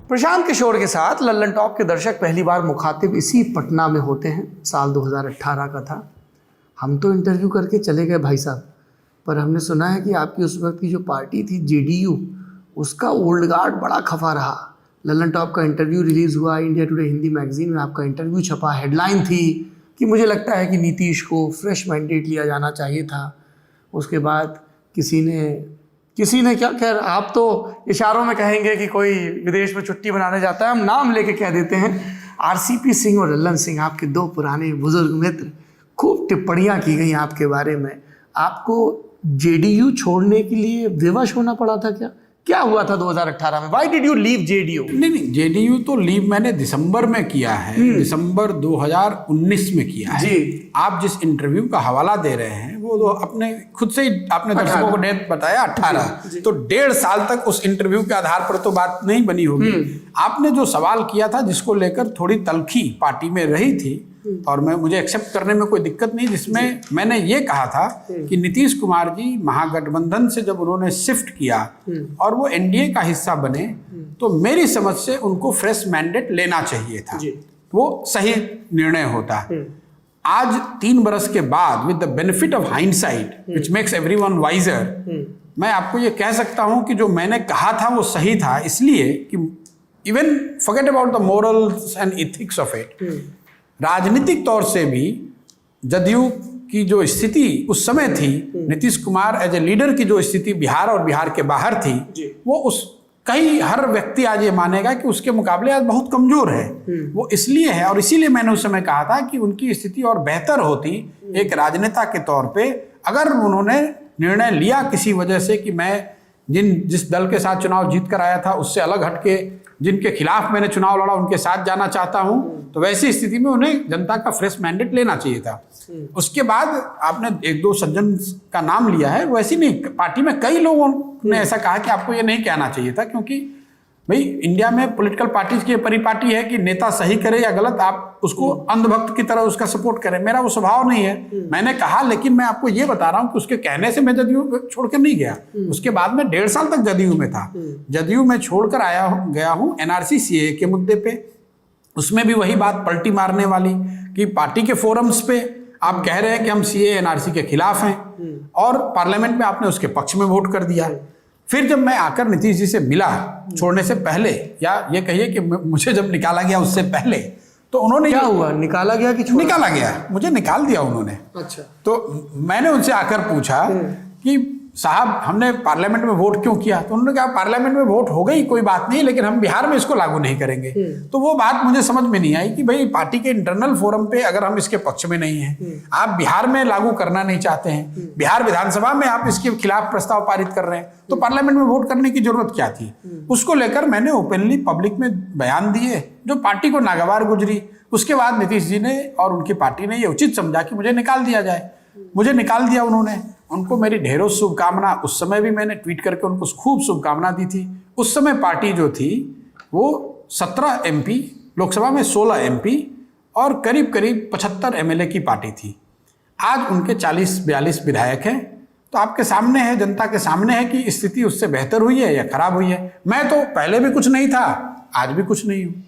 प्रशांत किशोर के साथ लल्लन टॉप के दर्शक पहली बार मुखातिब इसी पटना में होते हैं। साल 2018 का था। हम तो इंटरव्यू करके चले गए भाई साहब, पर हमने सुना है कि आपकी उस वक्त की जो पार्टी थी जेडीयू, उसका ओल्ड गार्ड बड़ा खफा रहा। लल्लन टॉप का इंटरव्यू रिलीज़ हुआ, इंडिया टुडे हिंदी मैगजीन में आपका इंटरव्यू छपा। हेडलाइन थी कि मुझे लगता है कि नीतीश को फ्रेश मैंडेट लिया जाना चाहिए था। उसके बाद किसी ने क्या, खैर आप तो इशारों में कहेंगे कि कोई विदेश में छुट्टी बनाने जाता है, हम नाम लेके कह देते हैं। आरसीपी सिंह और लल्लन सिंह, आपके दो पुराने बुजुर्ग मित्र, खूब टिप्पणियां की गई आपके बारे में। आपको जेडीयू छोड़ने के लिए विवश होना पड़ा था क्या हुआ था 2018 में? Why did you leave JDU? नहीं, जेडीयू तो लीव मैंने दिसंबर में किया है, दिसंबर 2019 में किया है जी। आप जिस इंटरव्यू का हवाला दे रहे हैं वो तो अपने खुद से ही आपने दर्शकों को डेट बताया 18, तो 1.5 साल तक उस इंटरव्यू के आधार पर तो बात नहीं बनी होगी। आपने जो सवाल किया था जिसको लेकर थोड़ी तल्खी पार्टी में रही थी और मुझे एक्सेप्ट करने में कोई दिक्कत नहीं, जिसमें मैंने ये कहा था कि नीतीश कुमार जी महागठबंधन से जब उन्होंने शिफ्ट किया और वो एनडीए का हिस्सा बने, तो मेरी समझ से उनको फ्रेश मैंडेट लेना चाहिए था। वो सही निर्णय होता है। आज 3 बरस के बाद, with the benefit of hindsight which makes everyone wiser, मैं आपको ये कह सकता हूं कि जो मैंने कहा था वो सही था, इसलिए कि even forget about the morals and ethics of it, राजनीतिक तौर से भी जदयू की जो स्थिति उस समय थी, Nitish Kumar as a leader की जो स्थिति बिहार और बिहार के बाहर थी, वो हर व्यक्ति आज ये मानेगा कि उसके मुकाबले आज बहुत कमजोर है। वो इसलिए है, और इसीलिए मैंने उस समय कहा था कि उनकी स्थिति और बेहतर होती एक राजनेता के तौर पे, अगर उन्होंने निर्णय लिया किसी वजह से कि मैं जिस दल के साथ चुनाव जीत कर आया था उससे अलग हटके जिनके खिलाफ मैंने चुनाव लड़ा उनके साथ जाना चाहता हूं, तो वैसी स्थिति में उन्हें जनता का फ्रेश मैंडेट लेना चाहिए था। उसके बाद आपने 1-2 सज्जन का नाम लिया है, वैसे नहीं, पार्टी में कई लोगों ने ऐसा कहा कि आपको ये नहीं कहना चाहिए था, क्योंकि भाई इंडिया में पॉलिटिकल पार्टीज की परिपाटी है कि नेता सही करे या गलत, आप उसको अंधभक्त की तरह उसका सपोर्ट करें। मेरा वो स्वभाव नहीं है, मैंने कहा, लेकिन मैं आपको ये बता रहा हूं कि उसके कहने से मैं जदयू छोड़कर नहीं गया। उसके बाद में 1.5 साल तक जदयू में था। जदयू में छोड़कर गया हूं एनआरसी सीए के मुद्दे पे। उसमें भी वही बात पलटी मारने वाली कि पार्टी के फोरम्स पे आप कह रहे हैं कि हम सीए एनआरसी के खिलाफ हैं, और पार्लियामेंट में आपने उसके पक्ष में वोट कर दिया। फिर जब मैं आकर नीतीश जी से मिला छोड़ने से पहले, या ये कहिए कि मुझे जब निकाला गया उससे पहले, तो उन्होंने क्या हुआ, निकाला गया कि निकाला गया? मुझे निकाल दिया उन्होंने। अच्छा। तो मैंने उनसे आकर पूछा कि साहब हमने पार्लियामेंट में वोट क्यों किया? तो उन्होंने कहा पार्लियामेंट में वोट हो गई, कोई बात नहीं, लेकिन हम बिहार में इसको लागू नहीं करेंगे। तो वो बात मुझे समझ में नहीं आई कि भाई पार्टी के इंटरनल फोरम पे अगर हम इसके पक्ष में नहीं हैं, आप बिहार में लागू करना नहीं चाहते हैं, बिहार विधानसभा में आप इसके खिलाफ प्रस्ताव पारित कर रहे हैं, तो पार्लियामेंट में वोट करने की जरूरत क्या थी? उसको लेकर मैंने ओपनली पब्लिक में बयान दिए जो पार्टी को नागवार गुजरी। उसके बाद नीतीश जी ने और उनकी पार्टी ने ये उचित समझा कि मुझे निकाल दिया जाए। मुझे निकाल दिया उन्होंने। उनको मेरी ढेरों शुभकामना, उस समय भी मैंने ट्वीट करके उनको खूब शुभकामना दी थी। उस समय पार्टी जो थी वो 17 एमपी, लोकसभा में 16 एमपी और करीब 75 एमएलए की पार्टी थी। आज उनके 40-42 विधायक हैं। तो आपके सामने है, जनता के सामने है कि स्थिति उससे बेहतर हुई है या खराब हुई है। मैं तो पहले भी कुछ नहीं था, आज भी कुछ नहीं हूँ।